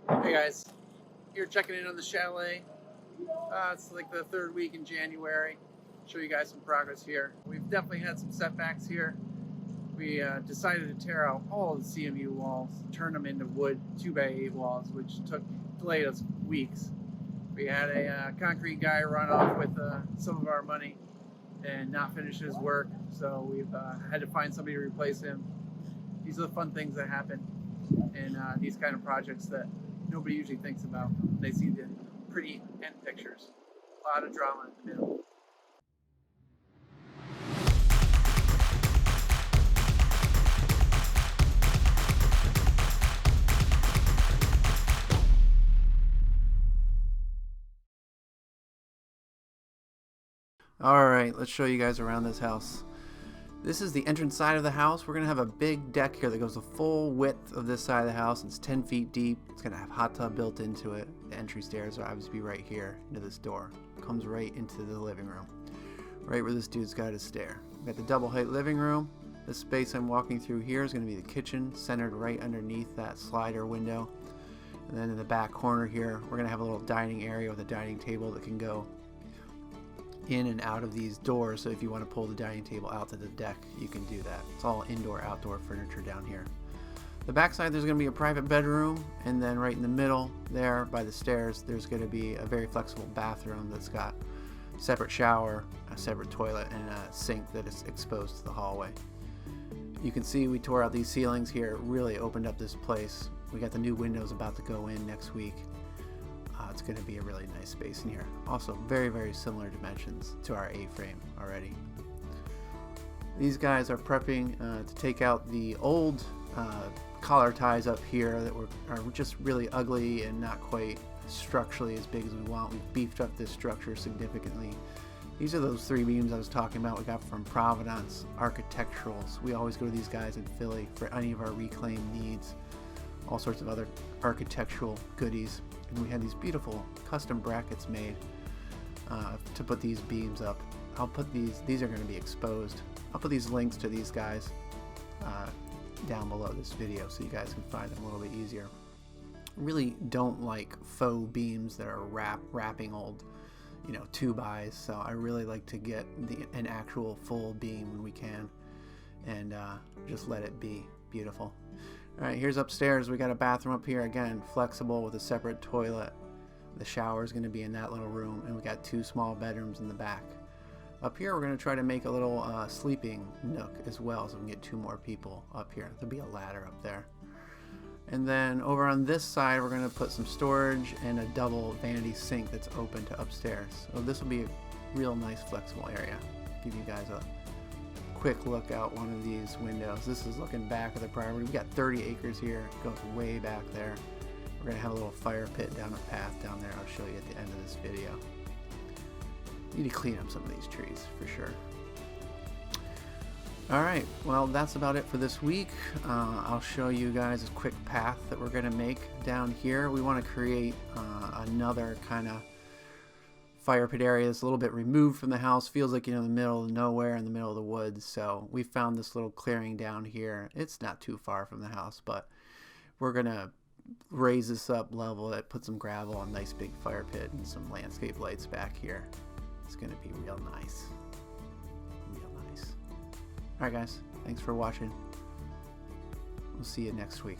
Hey guys, here checking in on the chalet. It's like the third week in January. Show you guys some progress here. We've definitely had some setbacks here. We decided to tear out all the CMU walls, turn them into wood 2x8 walls, which delayed us weeks. We had a concrete guy run off with some of our money and not finish his work, so we've had to find somebody to replace him. These are the fun things that happen in these kind of projects that nobody usually thinks about. They see the pretty end pictures. A lot of drama in the middle. Alright, let's show you guys around this house. This is the entrance side of the house. We're going to have a big deck here that goes the full width of this side of the house. It's 10 feet deep. It's going to have a hot tub built into it. The entry stairs will obviously be right here into this door. It comes right into the living room. Right where this dude's got his stair. We've got the double height living room. The space I'm walking through here is going to be the kitchen, centered right underneath that slider window. And then in the back corner here, we're going to have a little dining area with a dining table that can go in and out of these doors, so if you want to pull the dining table out to the deck, you can do that. It's all indoor outdoor furniture down here. The back side, there's going to be a private bedroom, and then right in the middle there by the stairs, there's going to be a very flexible bathroom that's got a separate shower, a separate toilet, and a sink that is exposed to the hallway. You can see we tore out these ceilings here. It really opened up this place. We got the new windows about to go in next week. It's going to be a really nice space in here. Also very, very similar dimensions to our A-frame already. These guys are prepping to take out the old collar ties up here that are just really ugly and not quite structurally as big as we want. We've beefed up this structure significantly. These are those 3 beams I was talking about we got from Providence Architecturals. We always go to these guys in Philly for any of our reclaim needs. All sorts of other architectural goodies. And we had these beautiful custom brackets made to put these beams up. I'll put these are going to be exposed. I'll put these links to these guys down below this video so you guys can find them a little bit easier. Really don't like faux beams that are wrapping old 2x, so I really like to get an actual full beam when we can and just let it be beautiful. Alright, here's upstairs. We got a bathroom up here, again, flexible with a separate toilet. The shower is going to be in that little room, and we got 2 small bedrooms in the back. Up here, we're going to try to make a little sleeping nook as well, so we can get 2 more people up here. There'll be a ladder up there. And then over on this side, we're going to put some storage and a double vanity sink that's open to upstairs. So this will be a real nice flexible area. Give you guys a quick look out one of these windows. This is looking back at the property. We got 30 acres here. It goes way back there. We're gonna have a little fire pit down a path down there. I'll show you at the end of this video. Need to clean up some of these trees for sure. Alright, well that's about it for this week. I'll show you guys a quick path that we're gonna make down here. We want to create another kind of fire pit area that's a little bit removed from the house. Feels like in the middle of nowhere, in the middle of the woods. So we found this little clearing down here. It's not too far from the house, but we're gonna raise this up, level it, put some gravel, a nice big fire pit, and some landscape lights back here. It's gonna be real nice. Real nice. Alright guys, thanks for watching. We'll see you next week.